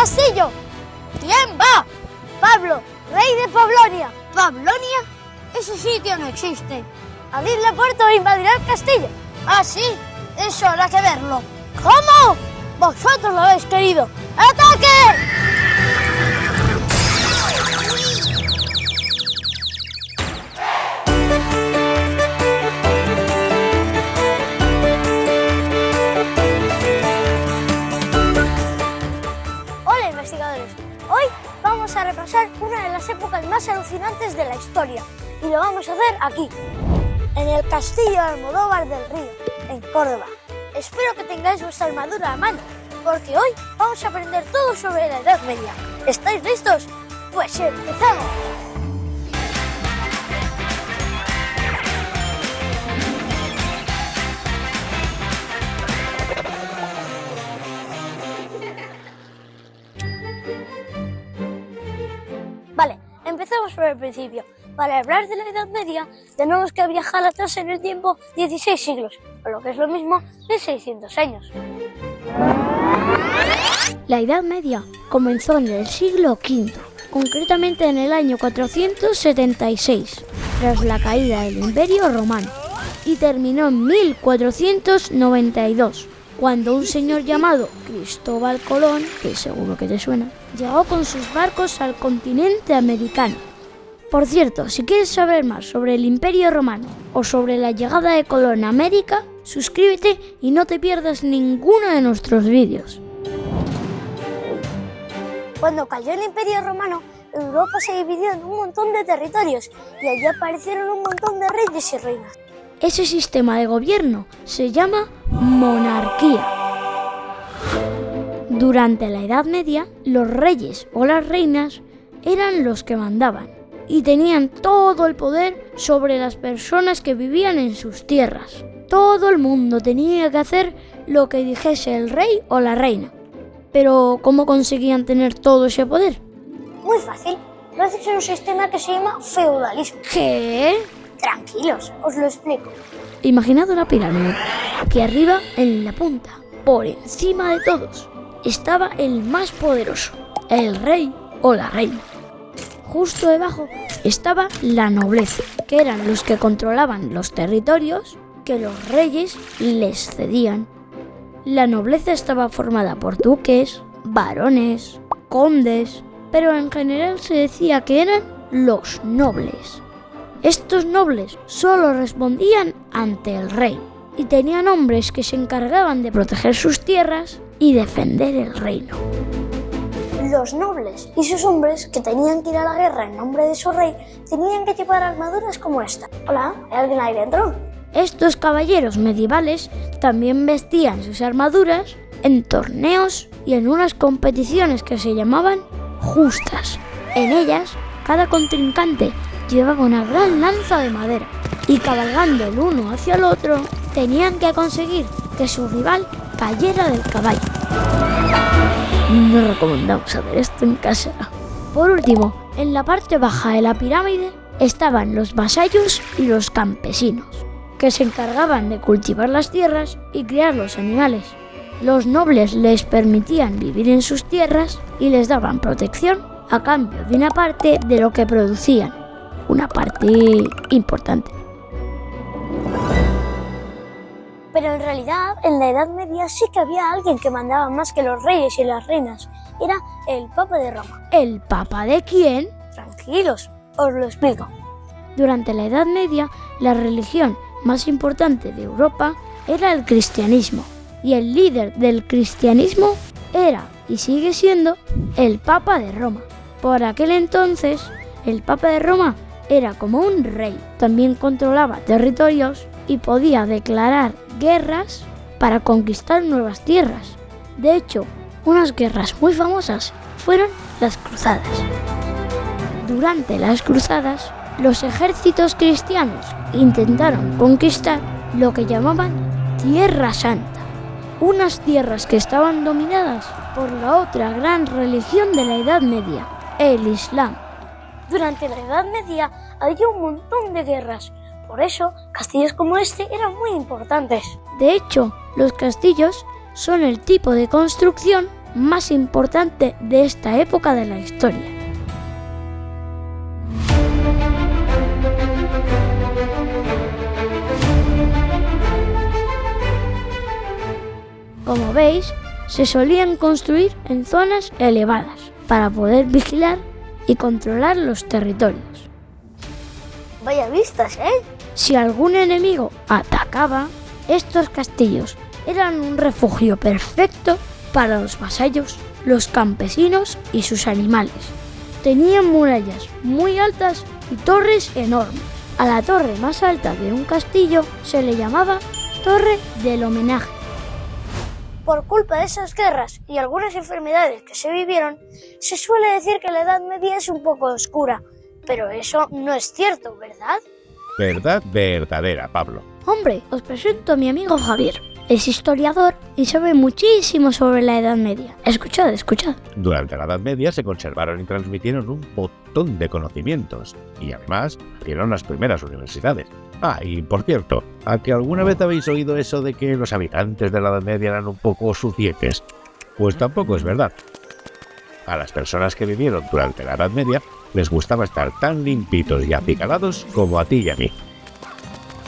castillo. ¿Quién va? Pablo, rey de Pablonia. ¿Pablonia? Ese sitio no existe. Abrid la puerta o invadirá el castillo. ¿Ah, sí? Eso habrá que verlo. ¿Cómo? Vosotros lo habéis querido. ¡Ataque! Hola, investigadores. Hoy vamos a repasar una de las épocas más alucinantes de la historia y lo vamos a hacer aquí, en el castillo de Almodóvar del Río, en Córdoba. Espero que tengáis vuestra armadura a mano, porque hoy vamos a aprender todo sobre la Edad Media. ¿Estáis listos? Pues empezamos. Vale, empecemos por el principio. Para hablar de la Edad Media, tenemos que viajar atrás en el tiempo 16 siglos, o lo que es lo mismo, 1600 años. La Edad Media comenzó en el siglo V, concretamente en el año 476, tras la caída del Imperio Romano, y terminó en 1492, cuando un señor llamado Cristóbal Colón, que seguro que te suena, llegó con sus barcos al continente americano. Por cierto, si quieres saber más sobre el Imperio Romano o sobre la llegada de Colón a América, suscríbete y no te pierdas ninguno de nuestros vídeos. Cuando cayó el Imperio Romano, Europa se dividió en un montón de territorios y allí aparecieron un montón de reyes y reinas. Ese sistema de gobierno se llama monarquía. Durante la Edad Media, los reyes o las reinas eran los que mandaban y tenían todo el poder sobre las personas que vivían en sus tierras. Todo el mundo tenía que hacer lo que dijese el rey o la reina. Pero, ¿cómo conseguían tener todo ese poder? Muy fácil, gracias a un sistema que se llama feudalismo. ¿Qué? Tranquilos, os lo explico. Imaginad una pirámide, que arriba, en la punta, por encima de todos, estaba el más poderoso, el rey o la reina. Justo debajo estaba la nobleza, que eran los que controlaban los territorios que los reyes les cedían. La nobleza estaba formada por duques, varones, condes, pero en general se decía que eran los nobles. Estos nobles solo respondían ante el rey y tenían hombres que se encargaban de proteger sus tierras y defender el reino. Los nobles y sus hombres que tenían que ir a la guerra en nombre de su rey tenían que llevar armaduras como esta. Hola, ¿hay alguien ahí dentro? Estos caballeros medievales también vestían sus armaduras en torneos y en unas competiciones que se llamaban justas. En ellas, cada contrincante llevaba una gran lanza de madera y cabalgando el uno hacia el otro, tenían que conseguir que su rival cayera del caballo. No recomendamos hacer esto en casa. Por último, en la parte baja de la pirámide estaban los vasallos y los campesinos, que se encargaban de cultivar las tierras y criar los animales. Los nobles les permitían vivir en sus tierras y les daban protección a cambio de una parte de lo que producían, una parte importante. Pero en realidad, en la Edad Media sí que había alguien que mandaba más que los reyes y las reinas. Era el Papa de Roma. ¿El Papa de quién? Tranquilos, os lo explico. Durante la Edad Media, la religión más importante de Europa era el cristianismo, y el líder del cristianismo era y sigue siendo el Papa de Roma. Por aquel entonces, el Papa de Roma era como un rey, también controlaba territorios y podía declarar guerras para conquistar nuevas tierras. De hecho, unas guerras muy famosas fueron las cruzadas. Durante las cruzadas, los ejércitos cristianos intentaron conquistar lo que llamaban Tierra Santa, unas tierras que estaban dominadas por la otra gran religión de la Edad Media, el Islam. Durante la Edad Media había un montón de guerras, por eso castillos como este eran muy importantes. De hecho, los castillos son el tipo de construcción más importante de esta época de la historia. Como veis, se solían construir en zonas elevadas para poder vigilar y controlar los territorios. Vaya vistas, ¿eh? Si algún enemigo atacaba, estos castillos eran un refugio perfecto para los vasallos, los campesinos y sus animales. Tenían murallas muy altas y torres enormes. A la torre más alta de un castillo se le llamaba Torre del Homenaje. Por culpa de esas guerras y algunas enfermedades que se vivieron, se suele decir que la Edad Media es un poco oscura, pero eso no es cierto, ¿verdad? Verdad verdadera, Pablo. Hombre, os presento a mi amigo Javier. Es historiador y sabe muchísimo sobre la Edad Media. Escuchad. Durante la Edad Media se conservaron y transmitieron un montón de conocimientos y además abrieron las primeras universidades. Y por cierto, ¿a que alguna vez habéis oído eso de que los habitantes de la Edad Media eran un poco sucietes? Pues tampoco es verdad. A las personas que vivieron durante la Edad Media les gustaba estar tan limpitos y acicalados como a ti y a mí.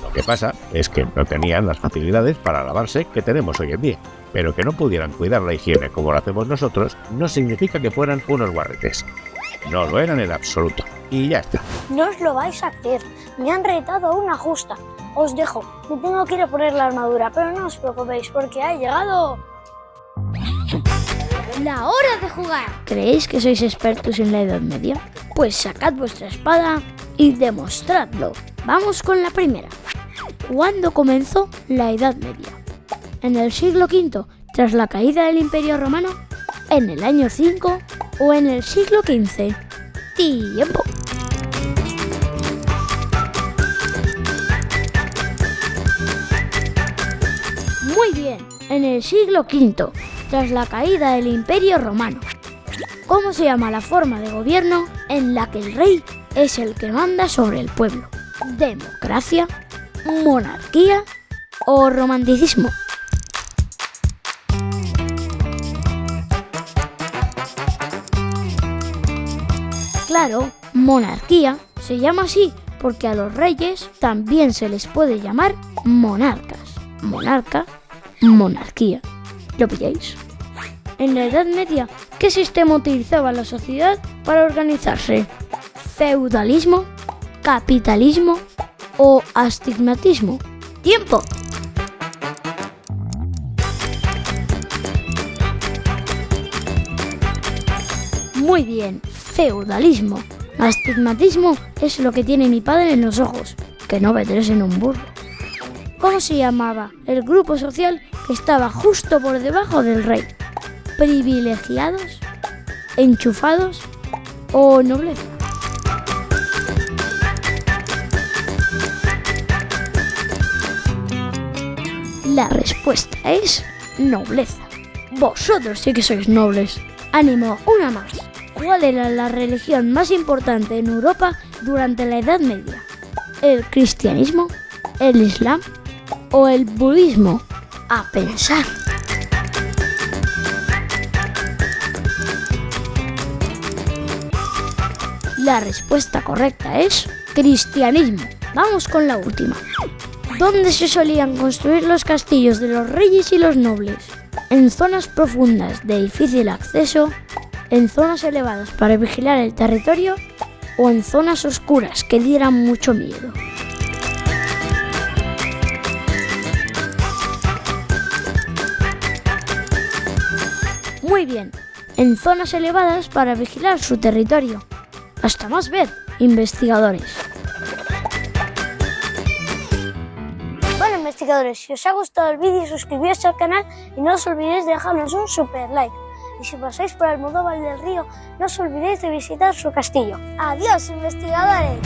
Lo que pasa es que no tenían las facilidades para lavarse que tenemos hoy en día, pero que no pudieran cuidar la higiene como lo hacemos nosotros no significa que fueran unos guarretes. No lo eran en absoluto. Y ya está. No os lo vais a creer, me han retado a una justa. Os dejo, me tengo que ir a poner la armadura, pero no os preocupéis porque ha llegado ¡la hora de jugar! ¿Creéis que sois expertos en la Edad Media? Pues sacad vuestra espada y demostradlo. Vamos con la primera. ¿Cuándo comenzó la Edad Media? ¿En el siglo V, tras la caída del Imperio Romano? ¿En el año 5 o en el siglo XV? ¡Tiempo! Muy bien, en el siglo V, tras la caída del Imperio Romano. ¿Cómo se llama la forma de gobierno en la que el rey es el que manda sobre el pueblo? ¿Democracia, monarquía o romanticismo? Claro, monarquía se llama así porque a los reyes también se les puede llamar monarcas. Monarca, monarquía. ¿Lo pilláis? En la Edad Media, ¿qué sistema utilizaba la sociedad para organizarse? ¿Feudalismo, capitalismo o astigmatismo? ¡Tiempo! Muy bien, feudalismo. Astigmatismo es lo que tiene mi padre en los ojos, que no ve tres en un burro. ¿Cómo se llamaba el grupo social que estaba justo por debajo del rey? ¿Privilegiados, enchufados o nobleza? La respuesta es nobleza. Vosotros sí que sois nobles. Ánimo, una más. ¿Cuál era la religión más importante en Europa durante la Edad Media? ¿El cristianismo, el islam o el budismo? A pensar. La respuesta correcta es cristianismo. Vamos con la última. ¿Dónde se solían construir los castillos de los reyes y los nobles? ¿En zonas profundas de difícil acceso? ¿En zonas elevadas para vigilar el territorio? ¿O en zonas oscuras que dieran mucho miedo? Muy bien, en zonas elevadas para vigilar su territorio. Hasta más ver, investigadores. Bueno, investigadores, si os ha gustado el vídeo, suscribiros al canal y no os olvidéis de dejarnos un super like. Y si pasáis por Almodóvar del Río, no os olvidéis de visitar su castillo. ¡Adiós, investigadores!